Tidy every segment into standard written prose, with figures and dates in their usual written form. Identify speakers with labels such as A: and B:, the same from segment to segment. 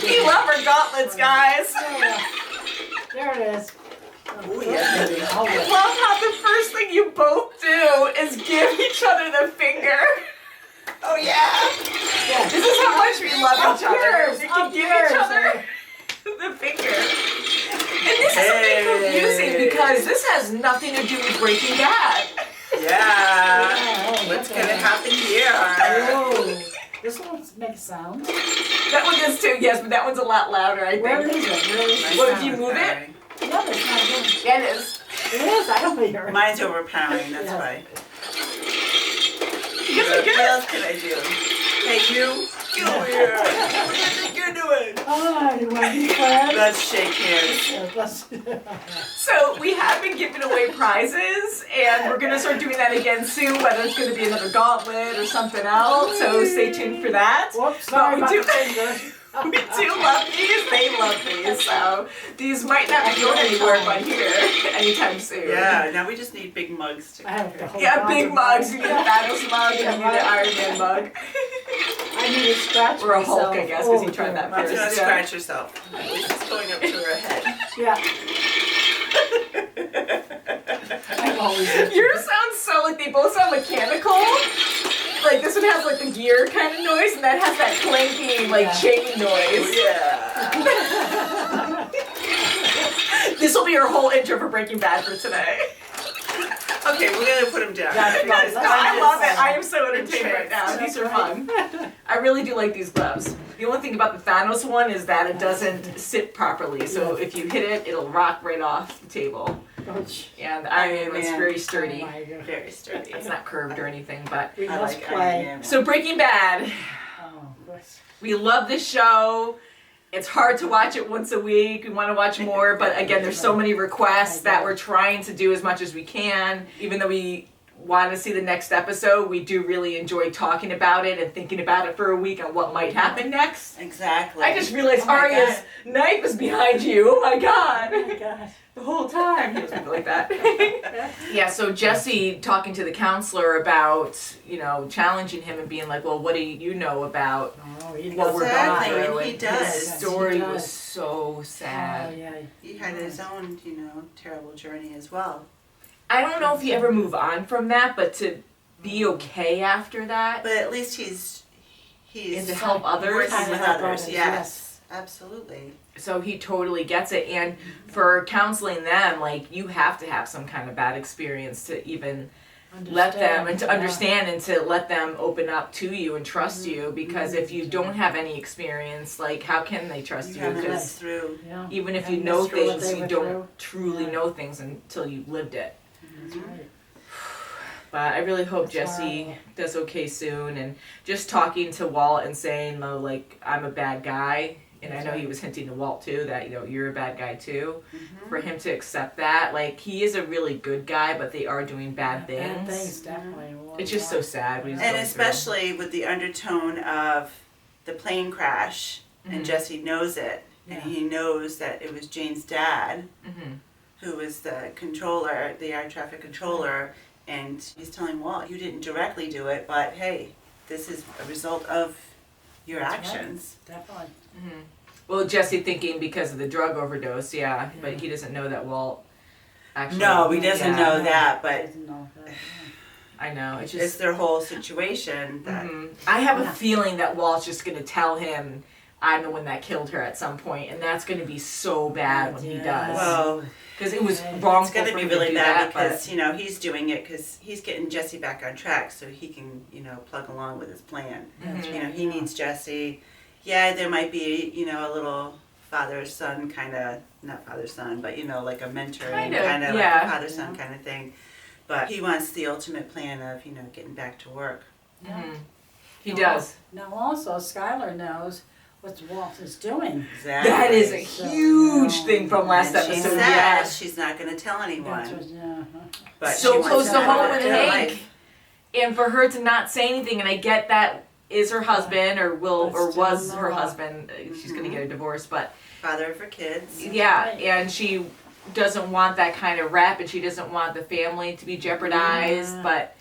A: We love our gauntlets, guys.
B: There it is.
C: Oh, yeah.
A: I love how the first thing you both do is give each other the finger.
C: Oh, yeah.
A: This is how much we love each other.
B: yours,
A: We can
B: up
A: give
B: yours,
A: each other the finger. And this is a bit confusing because this has nothing to do with Breaking Bad.
C: Yeah. What's going to happen here?
B: Oh, this one makes sound.
A: That one does too, yes, but that one's a lot louder, I
B: Where
A: think.
B: is it? Where is it?
A: What, if you move it?
B: No, it's not good.
A: Yeah, it is.
B: It is. I don't hear it.
C: Mine's overpowering, that's
B: Yeah.
C: why.
A: Yes, I
C: What
A: guess.
C: else can I do? Hey, you. Get over here. What do you think you're doing?
B: Oh, you want to be friends?
C: Let's shake hands.
B: Yeah, let's-
A: So we have been giving away prizes, and we're gonna start doing that again soon. Whether it's gonna be another gauntlet or something else, so stay tuned for that.
B: Whoops, sorry
A: But
B: about
A: we
B: the finger.
A: We do love these. They love these. So these might not be going anywhere but here anytime soon.
C: Yeah, now we just need big mugs to
B: I have the whole
A: Yeah,
B: box
A: big
B: of
A: mugs. You need a Thanos mug and you need
B: right.
A: an Iron Man mug.
B: I need to scratch
A: Or a
B: myself.
A: Hulk, I guess, because he tried that
C: Mark's
A: first.
C: gonna
A: Yeah.
C: scratch herself. At least it's going up to her head.
B: Yeah. I'm always
A: Yours sounds so like they both sound mechanical. Like this one has like the gear kind of noise, and that has that clanky like
B: Yeah.
A: chain noise.
C: Yeah.
A: This will be our whole intro for Breaking Bad for today.
C: Okay, we're gonna put him down.
B: Yeah,
C: Because
B: no,
A: I love it.
C: just-
A: I am so entertained right now. These are fun. I really do like these gloves. The only thing about the Thanos one is that it doesn't sit properly. So if you hit it, it'll rock right off the table.
B: Ouch.
A: And the Iron Man's
C: Man.
A: very sturdy.
B: Oh my God.
C: Very sturdy.
A: It's not curved or anything, but
B: We
C: I
B: must
C: like
B: play.
C: Iron Man.
A: so Breaking Bad.
B: Oh, gosh.
A: We love this show. It's hard to watch it once a week. We want to watch more, but again, there's so many requests that we're trying to do as much as we can. Even though we want to see the next episode, we do really enjoy talking about it and thinking about it for a week on what might happen next.
C: Exactly.
A: I just realized
C: Oh my
A: Arya's knife is behind you. Oh my god.
B: Oh my gosh.
A: The whole time. He doesn't like that. Yeah, so Jesse talking to the counselor about, you know, challenging him and being like, well, what do you know about
B: Oh, he
A: what we're
C: Exactly,
A: going through?
C: and he
A: And
C: does.
A: His
B: Yes,
A: story
B: he
A: was
B: does.
A: so sad.
B: Oh, yeah.
C: He had his own, terrible journey as well.
A: I don't know if you ever move on from that, but to be okay after that
C: But at least he's
A: and to help others.
C: working
B: Kind of
C: with
B: help
C: others.
B: others,
C: Yes, absolutely.
A: So he totally gets it. And for counseling them, like, you have to have some kind of bad experience to even let them and to understand and to let them open up to you and trust you, because if you don't have any experience, like, how can they trust you?
C: haven't lived
A: Because
C: through.
B: Yeah.
A: even if
B: Yeah,
A: you know
B: that's true, what
A: things,
B: they
A: you
B: went
A: don't
B: through.
A: truly
B: Yeah.
A: know things until you've lived it.
B: That's right.
A: But I really hope
B: That's
A: Jesse
B: horrible.
A: does okay soon. And just talking to Walt and saying, though, like, I'm a bad guy. And I know he was hinting to Walt too that, you're a bad guy too. For him to accept that, like, he is a really good guy, but they are doing bad things.
B: Bad things, definitely.
A: It's just so sad. What he's
C: And
A: going
C: especially with the undertone of the plane crash, and Jesse knows it, and
B: Yeah.
C: he knows that it was Jane's dad,
A: hmm
C: who was the controller, the air traffic controller, and he's telling Walt, you didn't directly do it, but hey, this is a result of your
B: That's right.
C: actions.
B: Definitely.
A: Well, Jesse thinking because of the drug overdose, yeah, but he doesn't know that Walt actually.
C: No, he doesn't
A: yeah,
C: know that,
B: I
C: but
B: didn't know that.
A: I know. It's
C: it's
A: just.
C: their whole situation that
A: I have a
B: Yeah.
A: feeling that Walt's just going to tell him, I'm the one that killed her at some point, and that's going to be so bad when he
B: Yeah.
A: does.
C: well,
A: Because it was
B: It's
A: wrongful
C: it's going to
A: for
C: be
A: him to
C: really
A: do
C: bad
A: that, but
C: because he's doing it because he's getting Jesse back on track so he can plug along with his plan.
B: That's right,
C: He
B: yeah.
C: needs Jesse. Yeah, there might be a little father-son kind of, not father-son, but like a mentoring
A: Kind of,
C: kind of
A: yeah.
C: like a father-son kind of thing. But he wants the ultimate plan of getting back to work.
B: Yeah.
A: he
B: Now,
A: does.
B: Now also, Skylar knows what Walt is doing.
C: Exactly.
A: That is a
B: So,
A: huge
B: yeah.
A: thing from last
C: And she
A: episode.
C: says
A: Yeah.
C: she's not going to tell anyone.
B: That's what, yeah.
C: But
A: So
C: she wants
A: close to
C: have
A: home
C: a
A: with
C: good
A: Hank.
C: life.
A: And for her to not say anything, and I get that is her husband or
B: But
A: or
B: still
A: was her
B: not.
A: husband. She's going to get a divorce, but
C: Father for kids.
A: yeah,
B: Right.
A: and she doesn't want that kind of rep, and she doesn't want the family to be jeopardized.
B: Yeah.
A: But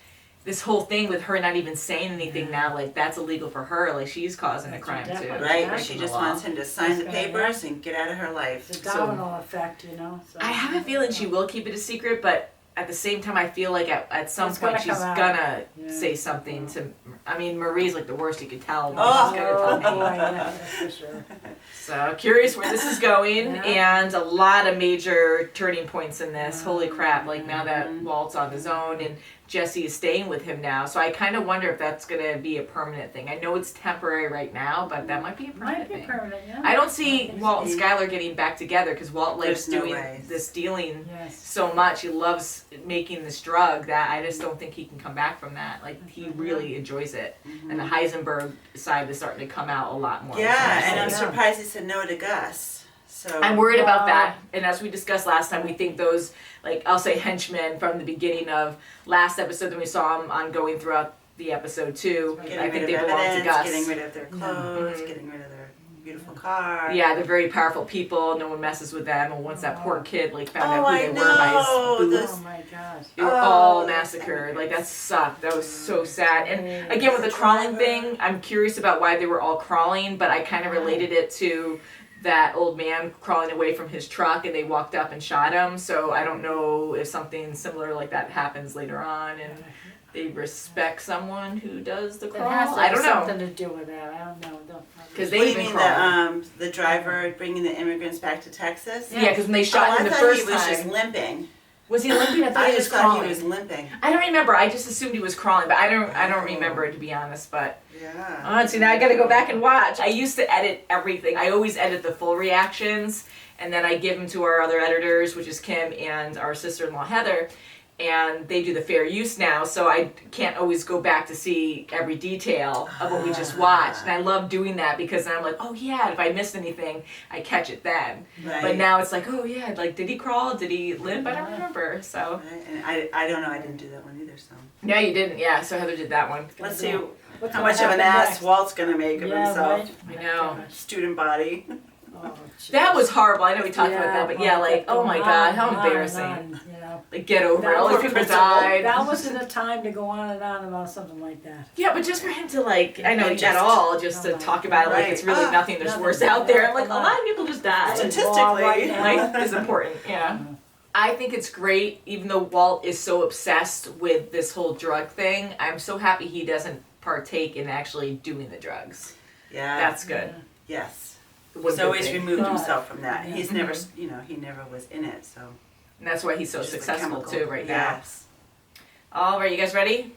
A: this whole thing with her not even saying anything now, like that's illegal for her, like she's causing a crime too.
B: Definitely.
C: Right, but
B: That's
C: she
A: the
C: just
A: law.
C: wants him to sign the
B: That's right,
C: papers and get out of her life.
B: It's a domino effect, you know. So.
A: I have a feeling she will keep it a secret, but at the same time, I feel like at some
B: It's
A: point
B: gonna
A: she's
B: come out.
A: gonna
B: Yeah.
A: say something to. I mean, Marie's like the worst you could tell.
C: Oh.
A: She's gonna tell
B: boy,
A: me.
B: yeah, that's for sure.
A: So curious where this is going,
B: Yeah.
A: and a lot of major turning points in this. Holy crap! Like now that Walt's on his own and Jesse is staying with him now, so I kind of wonder if that's gonna be a permanent thing. I know it's temporary right now, but that might be a permanent
B: Might be
A: thing.
B: permanent, yeah.
A: I don't see
B: think
A: Walt and
C: so.
A: Skylar getting back together because Walt likes
C: There's no
A: doing
C: way.
A: this dealing
B: Yes.
A: so much. He loves making this drug that I just don't think he can come back from that. Like he really enjoys it, and the Heisenberg side is starting to come out a lot more.
C: Yeah, and I'm
B: Yeah.
C: surprised he said no to Gus. So
A: I'm worried about
B: Wow.
A: that. And as we discussed last time, we think those, like, I'll say henchmen from the beginning of last episode, then we saw them ongoing throughout the episode too.
C: getting
A: I think
C: rid
A: they
C: of
A: belong to
C: evidence,
A: Gus.
C: getting rid of their clothes,
A: Mhm.
C: getting rid of their beautiful car.
A: Yeah, they're very powerful people. No one messes with them. And once that poor kid like found out
C: Oh,
A: who
C: I
A: they were by
C: know.
A: his
C: Those-
A: boobs,
B: Oh my gosh.
A: they were
C: Oh,
A: all
C: that's
A: massacred. Like
C: kinda
A: that sucked. That was so sad. And again, with the crawling thing, I'm curious about why they were all crawling, but I kind of related it to that old man crawling away from his truck and they walked up and shot him. So I don't know if something similar like that happens later on and they respect someone who does the
B: It
A: crawl.
B: has to
A: I
B: have
A: don't know.
B: something to do with that. I don't know.
A: 'Cause
C: What
A: they
C: do you
A: even
C: mean
A: crawl.
C: the driver bringing the immigrants back to Texas?
A: Yeah, because when they
C: Oh,
A: shot
C: I
A: him the
C: thought
A: first
C: he was
A: time.
C: just limping.
A: Was he limping? I thought
C: I
A: he was
C: just thought
A: crawling.
C: he was limping.
A: I don't remember. I just assumed he was crawling, but I don't remember to be honest. But
C: Yeah.
A: see now I got to go back and watch. I used to edit everything. I always edit the full reactions, and then I give them to our other editors, which is Kim and our sister-in-law Heather, and they do the fair use now. So I can't always go back to see every detail of what we just watched, and I love doing that because then I'm like, oh yeah, if I missed anything, I catch it then.
C: Right.
A: But now it's like, oh yeah, like did he crawl? Did he limp? I don't remember. So
C: Right, and I don't know. I didn't do that one either. So
A: no, you didn't. Yeah, so Heather did that one.
C: let's see
B: What's
C: how
B: gonna
C: much of an
B: happen
C: ass
B: next?
C: Walt's gonna make of
B: Yeah,
C: himself.
B: right?
A: I know.
C: Student body.
B: Oh, jeez.
A: That was horrible. I know we talked about that, but yeah,
B: well,
A: like, oh my
B: go
A: god,
B: on
A: how
B: and
A: embarrassing.
B: on, you know.
A: Like, get over it.
B: That
A: All these
B: was
A: people
C: principal.
A: died.
B: That wasn't a time to go on and on about something like that.
A: Yeah, but just for him to like, I know
C: And
A: at
C: just-
A: all, just to
B: Oh my
A: talk about it like
C: Right.
A: it's really
C: Ah,
A: nothing. There's
B: nothing.
A: worse out there. I'm like, a
B: Come on.
A: lot of people just died.
C: Statistically.
B: Right now.
A: Life is important. Yeah. I think it's great, even though Walt is so obsessed with this whole drug thing. I'm so happy he doesn't partake in actually doing the drugs.
C: Yeah.
A: That's good.
C: Yes.
A: One
C: He's
A: good
C: always
A: thing.
C: removed
B: But-
C: himself from that.
B: Yeah.
C: He's never, you know, he never was in it. So.
A: And that's why he's so
C: Just the
A: successful
C: chemical.
A: too right now.
C: Yes.
A: All right, you guys ready?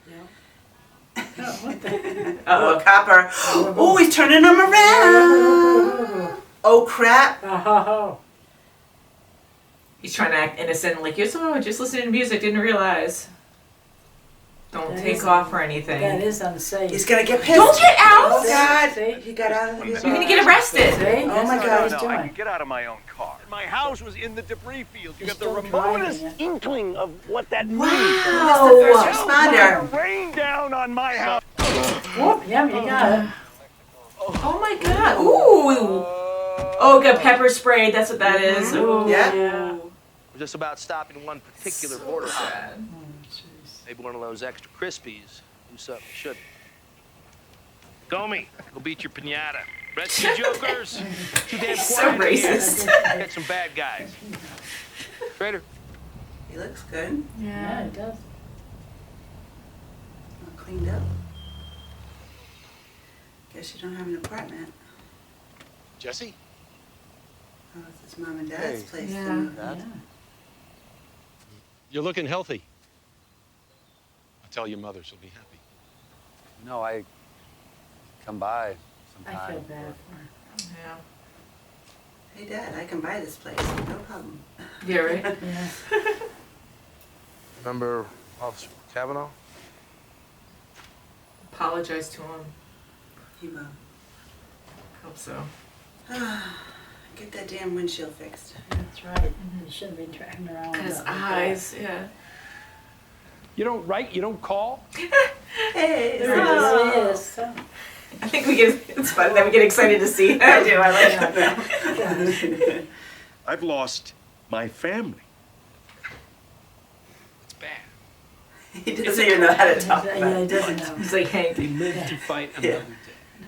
B: Oh, what the?
C: Oh, copper. Oh, he's turning him around. Oh, crap.
B: Oh,
A: He's trying to act innocent, like, you're someone just listening to music, didn't realize. Don't
B: That
A: take
B: is-
A: off or anything.
B: that is unsafe.
C: He's going to get pissed.
A: Don't get out!
C: Oh, God.
B: See?
C: He got out of the
A: You're gonna get arrested.
B: See?
C: Oh
B: That's
C: my
B: what
C: God.
B: he's
D: I
B: doing.
D: could get out of my own car. My house was in the debris field. You
B: He's
D: have the
B: still driving
D: remotest
B: it.
D: inkling of what that means.
A: Wow.
C: The first responder.
D: Rain down on my house.
B: Whoop, yeah, you got it.
A: Oh my god. Ooh. Oh, got pepper sprayed. That's what that is. Ooh.
C: Yeah.
D: We're just about stopping one particular
A: So
D: border town.
A: sad.
B: Oh, jeez.
D: Maybe one of those extra crispies. Do something you shouldn't. Gomi, go beat your pinata. Rescue jokers. Too damn
A: So
D: quiet in here.
A: racist.
D: Get some bad guys. Trader.
C: He looks good.
B: Yeah, it does.
C: All cleaned up. Guess you don't have an apartment.
E: Jesse?
C: Oh, it's his mom and dad's
E: Hey.
C: place.
A: Yeah.
C: then.
B: Yeah.
E: You're looking healthy. I'll tell your mother, she'll be happy.
F: No, I come by
B: I
F: sometime.
B: feel bad for her.
A: Yeah.
C: Hey, Dad, I can buy this place. No problem.
A: Yeah, right?
B: Yeah.
D: Remember Officer Cavanaugh?
A: Apologize to him.
C: He will.
A: Hope so.
C: Get that damn windshield fixed.
B: That's right. You shouldn't be dragging around with
A: His
B: that like
A: eyes, yeah.
E: You don't write, you don't call?
C: Hey,
B: that. There it is. So.
A: I think we get, it's fun that we get excited to see. I do, I like that.
G: I've lost my family.
D: It's bad.
C: He doesn't even know how to talk
B: Yeah,
C: about
B: he
C: it.
B: doesn't know.
A: He's like Hank.
G: We live to fight
C: Yeah.
G: another day.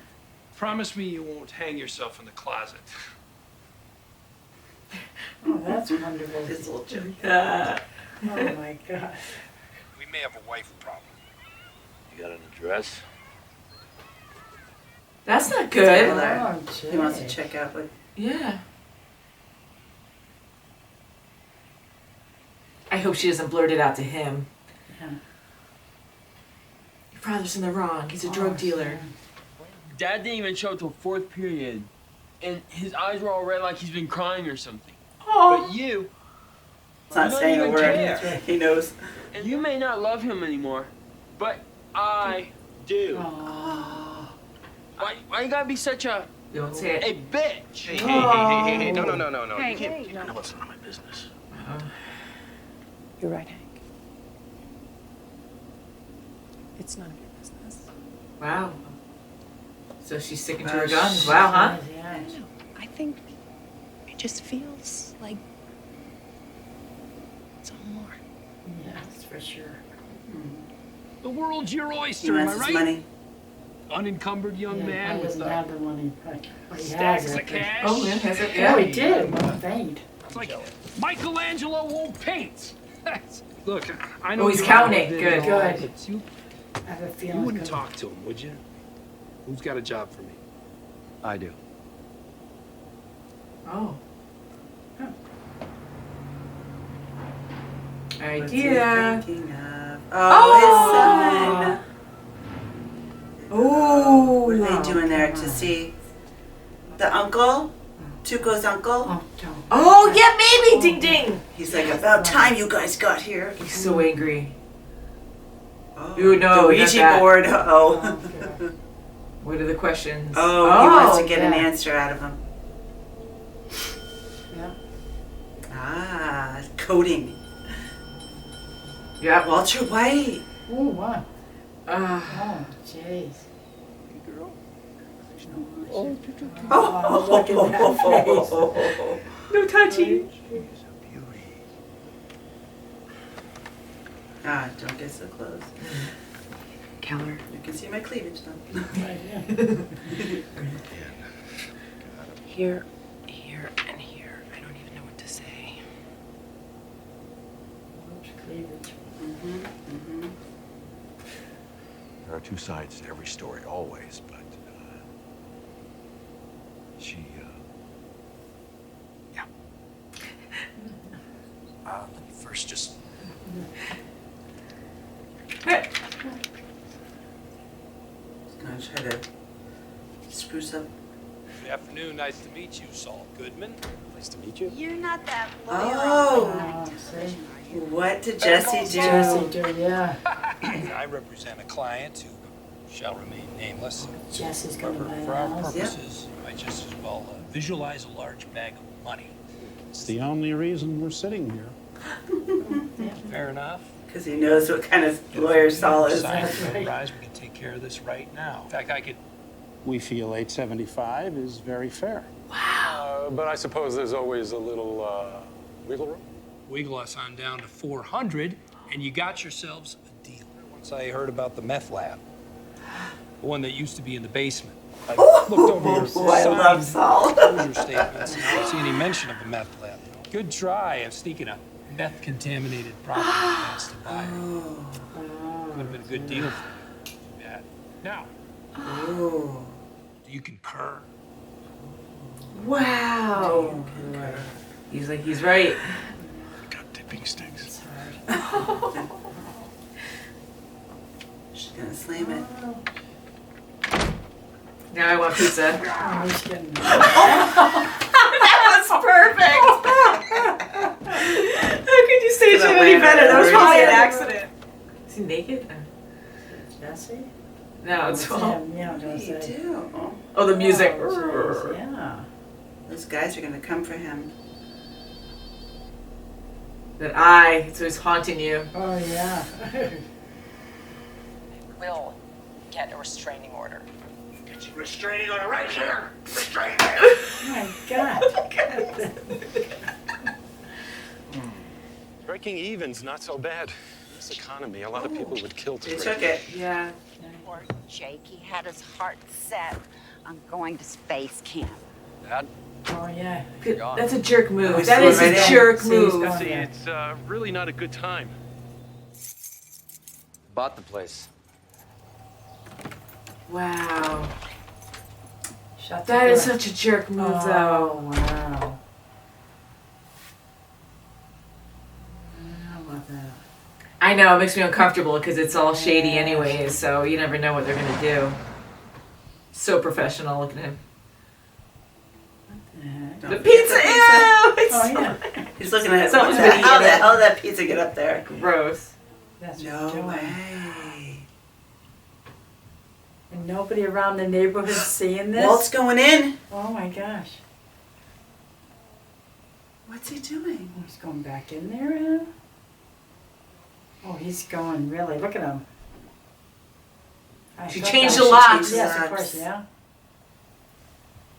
G: Promise me you won't hang yourself in the closet.
B: Oh, that's wonderful.
C: His little joke.
B: Oh my gosh.
G: We may have a wife problem.
D: You got an address?
A: That's not good.
B: Oh,
C: He wants to
B: gee.
C: check out what.
A: Yeah. I hope she doesn't blurt it out to him.
B: Yeah.
A: Your father's in the wrong. He's a drug dealer.
H: Dad didn't even show up till fourth period, and his eyes were all red like he's been crying or something.
A: Oh.
H: But you
C: It's not
H: don't
C: saying a
H: even
C: word.
H: care.
C: He knows.
H: You may not love him anymore, but I do.
B: Oh.
H: Why you gotta be such a
A: Don't say it.
H: bitch?
D: Hey, no. You can't, you know what's none of my business.
I: You're right, Hank. It's none of your business.
A: Wow. So she's sticking to her guns. Wow, huh?
B: Yeah.
I: I know. I think it just feels like something more.
B: Yeah, that's for sure.
G: The world's your
C: He
G: oyster, am I
C: wants his
G: right?
C: money.
G: Unencumbered young
B: Yeah,
G: man
B: he
G: with
B: doesn't have the money, but he
G: stacks
B: has
G: of
B: it.
G: cash.
A: Oh, yeah, has it?
B: Yeah,
A: Yeah.
B: he did. Well, faint.
G: It's like Michelangelo won't paint. Look, I know
A: Oh, he's
G: you're
A: counting.
G: all in
A: Good.
G: it all,
B: Good.
G: but You
B: I have a
G: you
B: feeling.
G: wouldn't
B: good.
G: talk to him, would you? Who's got a job for me?
F: I do.
A: Oh.
B: Huh.
C: What's he
A: Idea.
C: thinking of? Oh, his son.
A: Oh.
C: What are they doing there to see the uncle? Tuco's uncle?
B: Oh, don't.
A: Oh, yeah, maybe. Ding, ding.
C: He's like, about time you guys got here.
A: He's so angry.
C: Oh,
A: Ooh, no,
C: the
A: not
C: Ouija
A: that.
C: board.
B: Oh,
C: Uh-oh.
B: God.
A: What are the questions?
C: Oh, he wants to get an
B: yeah.
C: answer out of him.
B: Yeah.
C: Ah, coding.
A: Yeah.
C: Walter White.
B: Oh, what?
A: Ah.
B: Oh, jeez.
C: Oh,
B: look at that face.
A: No touchy.
C: Ah, don't get so close.
I: Keller.
C: You can see my cleavage though.
I: Here, here, and here. I don't even know what to say.
B: Cleavage.
E: There are two sides to every story, always, but she, yeah. Let me first just.
C: Gonna try to spruce up.
G: Good afternoon. Nice to meet you, Saul Goodman.
E: Nice to meet you.
J: You're not that
C: Oh,
B: Oh, see?
C: what did Jesse do?
B: Jesse, do, yeah.
G: I represent a client who shall remain nameless.
B: Jesse's gonna buy
G: For
B: a
G: our
B: house.
G: purposes, I just as well visualize a large bag of money.
K: It's the only reason we're sitting here.
G: Fair enough.
C: Because he knows what kind of lawyer Saul is.
G: Sign
B: That's
G: for the
B: right.
G: prize, we can take care of this right now. In fact, I could.
K: We feel 875 is very fair.
E: But I suppose there's always a little wiggle room.
G: Wiggle us on down to 400, and you got yourselves a deal. Once I heard about the meth lab, the one that used to be in the basement, I looked over your
C: I love
G: signed
C: Saul.
G: disclosure statements and I didn't see any mention of the meth lab. Good try of sneaking a meth-contaminated property past the buyer. Would have been a good deal for you. Too bad. Now,
C: Oh.
G: do you concur?
A: Wow. He's like, he's right.
E: Got tipping sticks.
C: She's gonna slam it.
A: Now I want pizza.
B: I'm just kidding.
A: That was perfect. How could you stage it any better? That was probably an accident. Is he naked?
B: Jesse?
A: No, it's
B: It's
A: well.
B: him, yeah, I was gonna
C: What do you
B: say.
C: do?
A: Oh, the music.
B: Oh, jeez, yeah.
C: Those guys are gonna come for him.
A: That eye, so he's haunting you.
B: Oh, yeah.
I: Will get a restraining order.
D: Get your restraining order right here. Restraining.
B: Oh, my God.
E: Breaking even's not so bad. this economy, a lot of people would kill to
C: They
E: break
C: took it.
A: Yeah.
J: Poor Jake, he had his heart set on going to space camp.
F: Dad?
B: Oh, yeah.
A: That's a jerk move.
C: he's
A: That
C: going
A: is
C: right
A: a
C: in.
A: jerk
B: See, he's
A: move.
B: going-
D: See, it's really not a good time.
F: Bought the place.
A: Wow.
B: Shut the
A: That is
B: door.
A: such a jerk move,
B: Oh,
A: though.
B: wow. How about that?
A: I know, it makes me uncomfortable because it's all shady anyways, so you never know what they're gonna do. So professional, look at him.
B: The heck?
A: The
C: Don't
A: pizza,
C: forget
A: ew! It's
B: Oh,
A: so
B: yeah.
C: He's looking at
A: Someone's
C: what the
A: been
C: how
A: eating
C: the
A: it.
C: hell did that pizza get up there?
A: gross.
B: That's
C: No
B: what you're doing.
C: way.
B: And nobody around the neighborhood seeing this?
C: Walt's going in.
B: Oh, my gosh.
C: What's he doing?
B: Oh, he's going back in there now? Oh, he's going really. Look at him. I
A: She
B: thought
A: changed
B: that-
A: the locks.
B: Yes, of
C: Locks.
B: course, yeah.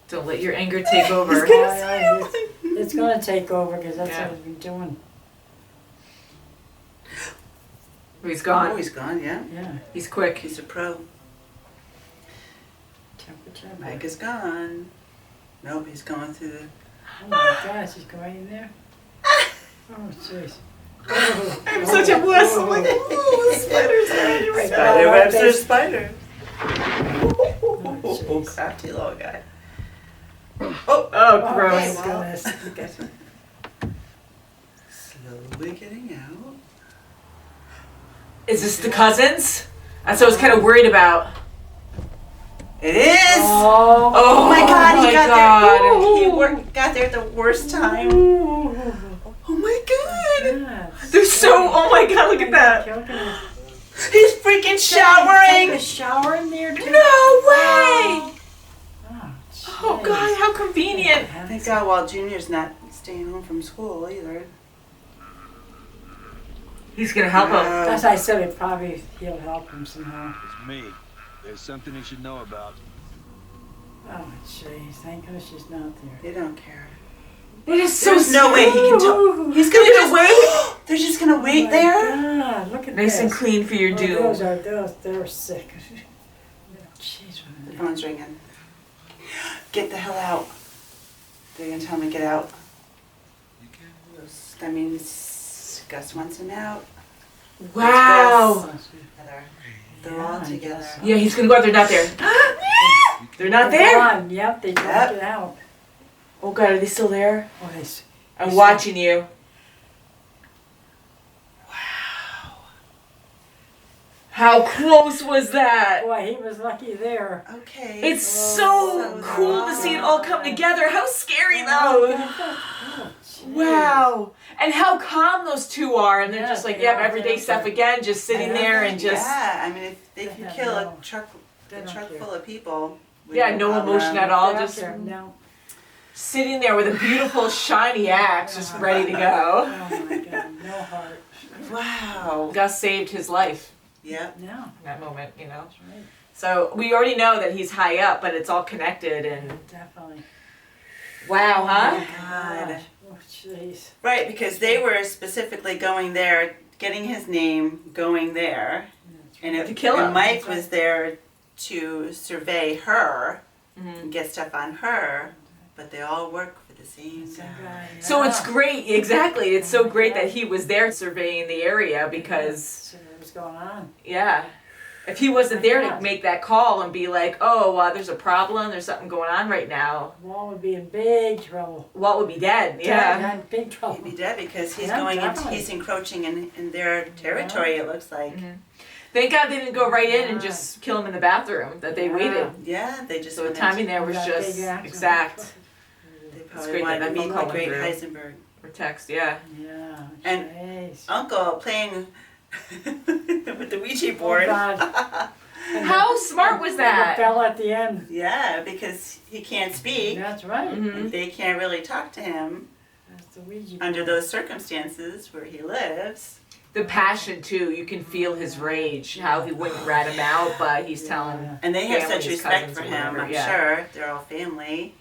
A: Don't let your anger take over.
B: Oh, yeah, it's going to take over because that's
A: Yeah.
B: what he's been doing.
A: He's
C: Oh,
A: gone.
C: he's gone, yeah.
B: Yeah.
A: He's quick.
C: He's a pro.
B: Temperature.
C: Mike is gone. Nope, he's going through the...
B: Oh, my gosh, he's going in there. Oh, jeez.
A: I'm such a wuss. I'm like, ooh, the spiders are everywhere.
C: Spider webs are spiders.
B: Oh,
C: Oh,
B: jeez.
C: crafty little guy.
A: Oh,
B: Oh,
A: gross.
B: my goodness. Look at him.
C: Slowly getting out.
A: Is this the cousins? That's what I was kind of worried about.
C: It is!
B: Oh,
A: Oh
C: my God, he got
A: God.
C: there. He got there at the worst time. Oh my God!
B: God.
A: They're so, oh my God, look at that.
B: Joking.
C: He's freaking
B: Take
C: showering!
B: a shower in there too?
A: No way!
B: Oh,
A: Oh God, how convenient.
C: Thank God Walt Jr.'s not staying home from school either.
A: He's gonna help him.
B: As I said, he'll help him somehow.
L: It's me. There's something you should know about.
B: Oh, jeez. Thank goodness she's not there.
C: They don't care.
A: It is so
C: There's no way he can talk. He's gonna just wait. They're just gonna wait there.
B: God, look at
A: Nice
B: this.
A: and clean for your
B: Oh,
A: doom.
B: they're sick. Jeez.
C: The phone's ringing. Get the hell out. They're gonna tell me to get out. That means Gus wants him out.
A: Wow.
C: Together. They're all
B: I
C: together.
B: guess so.
A: Yeah, he's gonna go out there, not there. They're not there.
B: Gone. Yep, they dropped it out.
A: Oh God, are they still there?
B: Oh, they
A: I'm watching you. How close was that?
B: Boy, he was lucky there.
C: Okay.
A: It's so cool to see it all come together. How scary though.
B: Oh, jeez.
A: Wow. And how calm those two are. And they're
B: Yeah,
A: just like,
B: they
A: yep,
B: are,
A: everyday
B: they're
A: stuff
B: like-
A: again, just sitting there and just,
C: Yeah, I mean, if they
B: They
C: can
B: have
C: kill
B: no-
C: a truck
B: they don't care.
C: full of people. with
A: yeah, no
C: problem.
A: emotion at all.
B: They don't
A: Just
B: care. No.
A: sitting there with a beautiful shiny axe, just ready to go.
B: Oh my God, no heart.
C: Wow.
A: Gus saved his life
C: Yep.
B: No,
A: in that moment, you know.
B: that's right.
A: So we already know that he's high up, but it's all connected and
B: Definitely.
A: wow, huh?
C: God.
B: Oh, jeez.
C: Right, because they were specifically going there, getting his name, going there, and if
A: To kill him.
C: and Mike was there to survey her
A: Mhm.
C: and get stuff on her, but they all work for the same guy.
A: So it's great, exactly. It's so great that he was there surveying the area because,
B: See what was going on.
A: yeah, if he wasn't there to make that call and be like, oh, there's a problem, there's something going on right now,
B: Walt would be in big trouble.
A: Walt would be dead. Yeah.
B: Dead, in big
C: He'd
B: trouble.
C: be dead because he's
B: Yeah,
C: going into,
B: definitely.
C: he's encroaching in their territory, it looks like.
A: Thank God they didn't go right in and just kill him in the bathroom, that they
B: Yeah.
A: waited.
C: Yeah, they just
A: So the
C: went
A: timing there was
B: That
A: just
B: big accident.
A: exact.
C: They
A: It's
C: probably
A: great
C: wanted
A: that
C: to
A: that
C: meet
A: phone
C: the
A: call
C: great
A: went
C: Heisenberg.
A: Or text, yeah.
B: Yeah,
C: And-
B: jeez.
C: Uncle playing with the Ouija
B: Oh,
C: board.
B: God.
A: How smart was
B: It
A: that?
B: fell at the end.
C: Yeah, because he can't speak.
B: That's right.
A: Mhm.
C: And they can't really talk to him
B: That's the Ouija board.
C: under those circumstances where he lives.
A: The passion too, you can feel his rage, how he wouldn't rat him out, but he's telling.
C: And they have such
A: Families,
C: respect
A: cousins,
C: for
A: or
C: him,
A: whatever,
C: I'm
A: yeah.
C: sure. They're all family.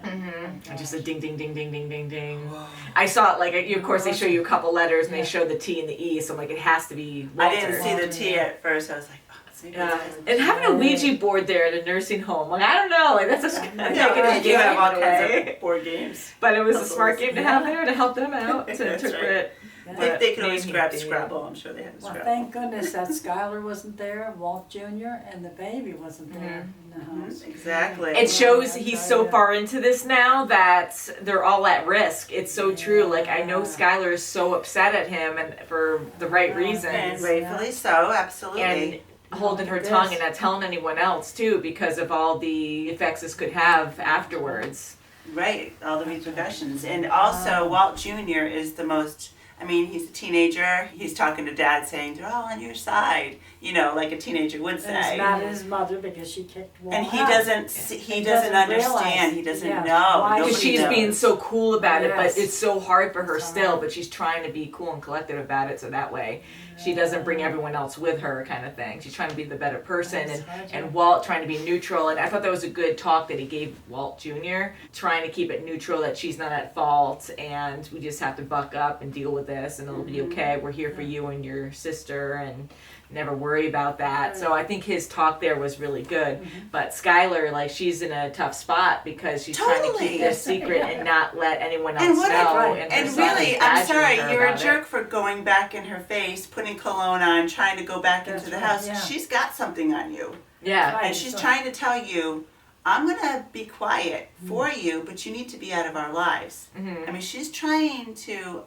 A: And just a ding, ding, ding, ding, ding, ding, ding. I saw it, like, of course they show you a couple letters and they show the T and the E, so I'm like, it has to be Walter.
C: I didn't see the T at first. I was like, oh, it's
A: And having a Ouija board there at a nursing home, like, I don't know, like, that's a negative
C: you
A: game
C: have all
A: in a
C: kinds
A: way.
C: of board games.
A: But it was a smart game to have there to help them out, to
C: That's
A: interpret.
C: They could always
A: Maybe
C: grab
A: they-
C: Scrabble. I'm sure they have a
B: Well,
C: Scrabble.
B: thank goodness that Skylar wasn't there, Walt Jr., and the baby wasn't there in the house.
C: Exactly.
A: It shows he's so far into this now that they're all at risk. It's so true. Like, I know Skylar is so upset at him, and for the right reasons.
C: And rightfully so, absolutely.
A: And holding her tongue and not telling anyone else too, because of all the effects this could have afterwards.
C: Right, all the repercussions. And also, Walt Jr. is the most, I mean, he's a teenager. He's talking to Dad saying, they're all on your side. You know, like a teenager would
B: And
C: say.
B: he's mad at his mother because she kicked Walt
C: And he
B: out.
C: doesn't, he doesn't understand. He doesn't know.
A: Because
C: Nobody
A: she's
C: knows.
A: being so cool about it, but
B: Yes.
A: it's so hard for her still, but she's trying to be cool and collected about it, so that way she doesn't bring everyone else with her, kind of thing. She's trying to be the better person, and Walt trying to be neutral, and I thought that was a good talk that he gave Walt Jr., trying to keep it neutral, that she's not at fault, and we just have to buck up and deal with this, and it'll be okay. We're here for you and your sister, and never worry about that. So I think his talk there was really good. But Skylar, like, she's in a tough spot because she's trying to keep this secret and not let anyone else
C: And what
A: know.
C: if,
A: and
C: and
A: her son
C: really,
A: is
C: I'm
A: badgering
C: sorry,
A: her
C: you're a
A: about
C: jerk for going back in her face, putting cologne on, trying to go back into the house.
B: yeah.
C: She's got something on you.
A: Yeah.
C: And she's trying to tell you, I'm going to be quiet for you, but you need to be out of our lives. I mean, she's trying to,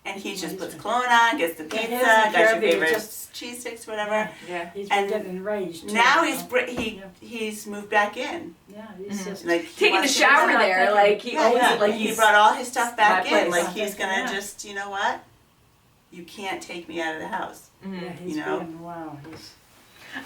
C: and he just puts cologne on, gets the pizza, got your favorite cheese sticks, whatever.
B: Yeah, he's
C: And
B: getting enraged. Too,
C: Now
B: you
C: he's
B: know?
C: he's moved back in.
B: Yeah, he's just
C: Like he
A: Taking a
C: wants to-
A: shower there, like, he owns it, like,
C: he
A: he's
C: brought all his stuff back
A: my
C: in.
A: place.
C: Like he's gonna
B: Yeah.
C: just, you know what? You can't take me out of the house.
B: Yeah, he's
C: You know?
B: being, wow, he's...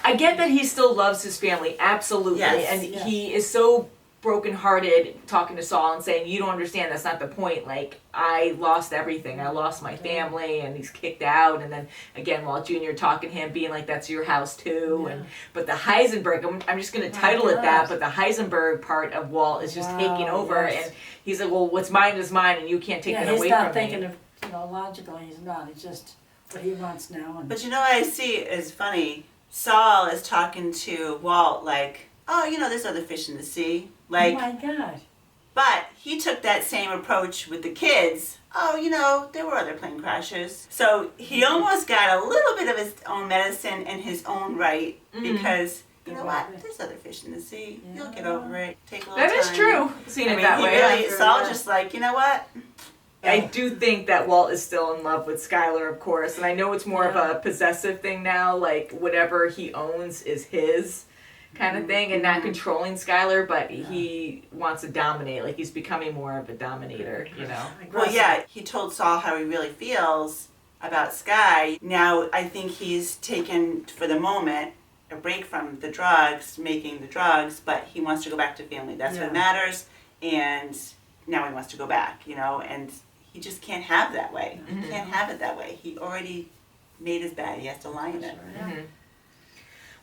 A: I get that he still loves his family, absolutely,
C: Yes,
A: and
B: yes.
A: he is so brokenhearted talking to Saul and saying, you don't understand, that's not the point. Like, I lost everything. I lost my family, and he's kicked out. And then, again, Walt Jr. talking to him, being like, that's your house, too.
B: Yeah.
A: But the Heisenberg, I'm just going to title it that, but the Heisenberg part of Walt is just
B: Wow,
A: taking over.
B: yes.
A: And he's like, well, what's mine is mine, and you can't take
B: Yeah,
A: that
B: he's
A: away
B: not
A: from
B: thinking
A: me.
B: of, logically, he's not. It's just what he wants now. And
C: But you know what I see is funny? Saul is talking to Walt like, oh, there's other fish in the sea. Like,
B: oh my God.
C: but he took that same approach with the kids. Oh, there were other plane crashes. So he almost got a little bit of his own medicine in his own right because, you know what? There's other fish in the sea. You'll get over it. Take a little time.
A: That is true, seeing it that
C: he
A: way.
C: really, Saul just like, you know what?
A: I do think that Walt is still in love with Skylar, of course, and I know it's more of a possessive thing now, like whatever he owns is his kind of thing, and not controlling Skylar, but he wants to dominate, like he's becoming more of a dominator,
C: Well, yeah, he told Saul how he really feels about Sky. Now, I think he's taken, for the moment, a break from the drugs, making the drugs, but he wants to go back to family. That's what matters, and now he wants to go back, and he just can't have that way. He can't have it that way. He already made his bed. He has to lie in it.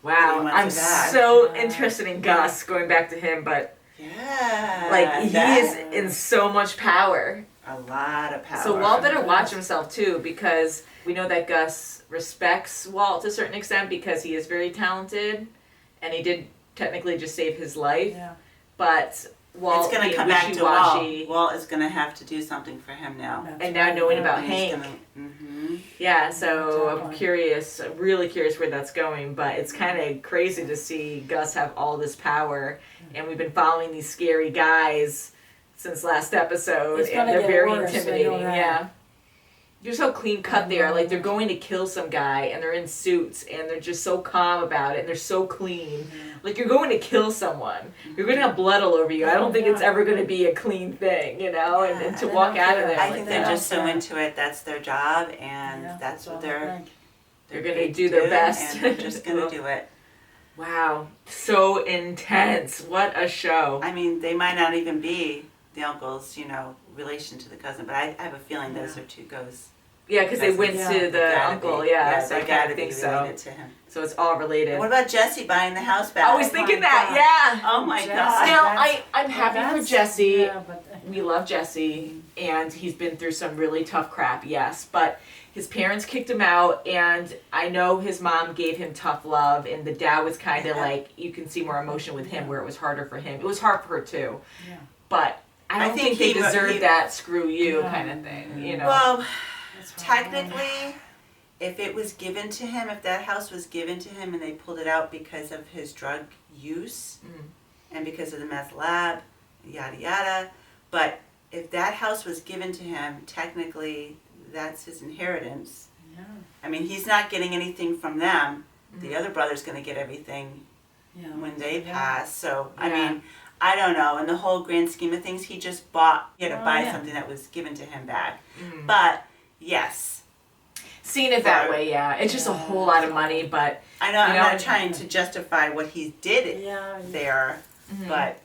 A: Wow,
C: He
A: I'm
C: wants it back.
A: so interested in Gus, going back to him, but
C: Yeah.
A: like he is in so much power.
C: A lot of power.
A: So Walt better watch himself too, because we know that Gus respects Walt to a certain extent because he is very talented, and he did technically just save his life.
B: Yeah.
A: But Walt
C: it's going to
A: being
C: come back to Walt.
A: wishy-washy,
C: Walt is going to have to do something for him now.
A: and now knowing about
C: And he's
A: Hank.
C: gonna-
A: Yeah, so I'm
B: Definitely.
A: curious, I'm really curious where that's going, but it's kind of crazy to see Gus have all this power, and we've been following these scary guys since last episode,
B: It's
A: and
B: gonna
A: they're
B: get
A: very
B: worse, I know
A: intimidating,
B: that.
A: yeah. They're so clean cut there, like they're going to kill some guy, and they're in suits, and they're just so calm about it, and they're so clean. Like, you're going to kill someone. You're going to have blood all over you. I don't think it's ever going to be a clean thing, and to walk out of there
C: I
A: like
C: think
A: that.
C: they're just so into it. That's their job, and that's what they're
A: They're going to
C: paid
A: do their best.
C: and they're just going to do it.
A: Wow, so intense. What a show.
C: I mean, they might not even be the uncle's, relation to the cousin, but I have a feeling those are two goes
A: Yeah, because they went
B: Yeah.
A: to the uncle. Yeah, so
C: they
A: I kind
C: gotta
A: of think
C: be
A: so.
C: related to him.
A: So it's all related.
C: What about Jesse buying the house back?
A: I was thinking that. Yeah.
C: Oh my
B: Jesse.
C: god.
A: Now
B: That's-
A: I'm happy for
B: that's-
A: Jesse.
B: Yeah, but
A: We love Jesse, and he's been through some really tough crap, yes. But his parents kicked him out, and I know his mom gave him tough love, and the dad was kind of like, you can see more emotion with him where it was harder for him. It was hard for her too.
B: Yeah.
A: But I don't think they deserve that screw you kind of thing, you know?
C: Well, technically, if it was given to him, if that house was given to him and they pulled it out because of his drug use and because of the meth lab, yada yada, but if that house was given to him, technically that's his inheritance.
B: Yeah.
C: I mean, he's not getting anything from them. The other brother's going to get everything
B: Yeah.
C: when they
B: Yeah.
C: pass. So, I
A: Yeah.
C: mean, I don't know. In the whole grand scheme of things, he just bought, he had to
B: Oh,
C: buy
B: yeah.
C: something that was given to him back. But, yes.
A: Seeing it that way, yeah. It's just a whole lot of money, but
C: I know,
A: You
C: I'm
A: know,
C: not trying to justify what he did
B: Yeah.
C: there, but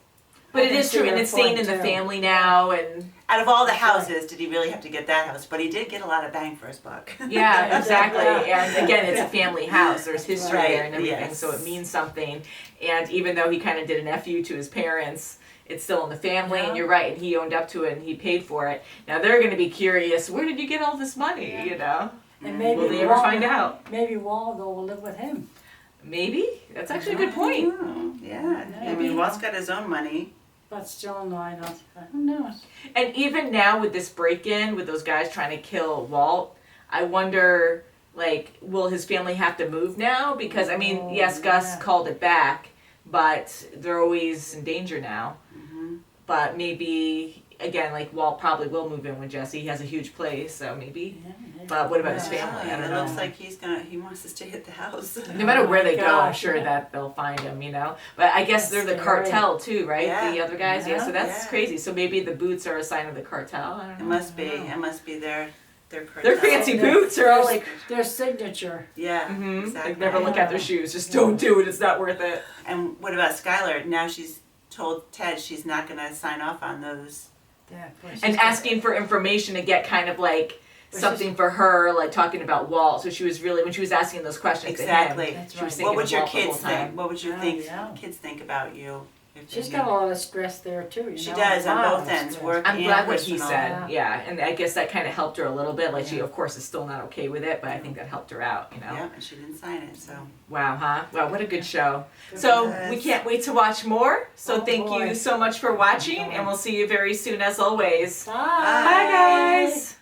A: it
B: can
A: is
B: see
A: true, and
B: your
A: it's staying
B: point,
A: in the
B: too.
A: family now, and
C: out of all the
B: That's right.
C: houses, did he really have to get that house? But he did get a lot of bang for his buck.
A: yeah, exactly.
B: Yeah.
A: And again, it's a family house. There's history
C: Right,
A: there and everything,
C: yes.
A: so it means something. And even though he kind of did an FU to his parents, it's still in the family, and
B: Yeah.
A: you're right, and he owned up to it, and he paid for it. Now they're going to be curious, where did you get all this money,
B: Yeah.
A: you know?
B: And maybe
A: Will they ever find out?
B: Maybe Waldo will live with him.
A: Maybe. That's actually a good point.
C: Yeah, I mean, Walt's got his own money.
B: But still, no, I don't. Who knows?
A: And even now with this break-in, with those guys trying to kill Walt, I wonder, like, will his family have to move now? Because, I mean, yes, Gus
B: yeah.
A: called it back, but they're always in danger now. But maybe, again, like, Walt probably will move in with Jesse. He has a huge place, so maybe.
B: Yeah, maybe.
A: But what about his
C: Yeah,
A: family? I don't
C: it
A: know.
C: looks like he wants to stay at the house.
A: No matter where they go, I'm
B: gosh,
A: sure
B: yeah.
A: that they'll find him, you know? But I guess
B: That's
A: they're the
B: scary.
A: cartel too, right?
C: Yeah.
A: The other guys? Yeah, so that's
C: Yeah.
A: crazy. So maybe the boots are a sign of the cartel? I don't
C: It
A: know.
C: must be. It must be their cartel.
A: Their fancy boots are all like,
B: Their signature.
C: Yeah,
A: mm-hmm.
C: exactly.
A: Like never look at their shoes. Just don't do it. It's not worth it.
C: And what about Skylar? Now she's told Ted she's not going to sign off on those.
B: Yeah, of course.
A: And asking for information to get kind of like something for her, like talking about Walt. So she was really, when she was asking those questions
C: Exactly.
A: to him,
B: That's
A: she was
B: right.
A: thinking
C: What would
A: of
C: your
A: Walt the whole
C: kids
A: time.
C: think? What would your
B: Yeah.
C: kids think about you? If
B: She's
C: they
B: got a
C: knew?
B: lot of stress there too. You
C: She
B: know?
C: does on
B: A lot
C: both
B: of
C: ends,
B: stress.
C: work
A: I'm
C: and
A: glad what he
C: personal.
A: said, yeah, and I guess that kind of helped her a little bit. Like she, of course, is still not okay with it, but I think that helped her out, you know.
C: Yeah, and she didn't sign it, so.
A: Wow, huh? Wow, what a good show. So we can't wait to watch more. So
B: Oh,
A: thank
B: boy.
A: you so much for watching, and we'll see you very soon as always.
B: Bye.
A: Bye, guys.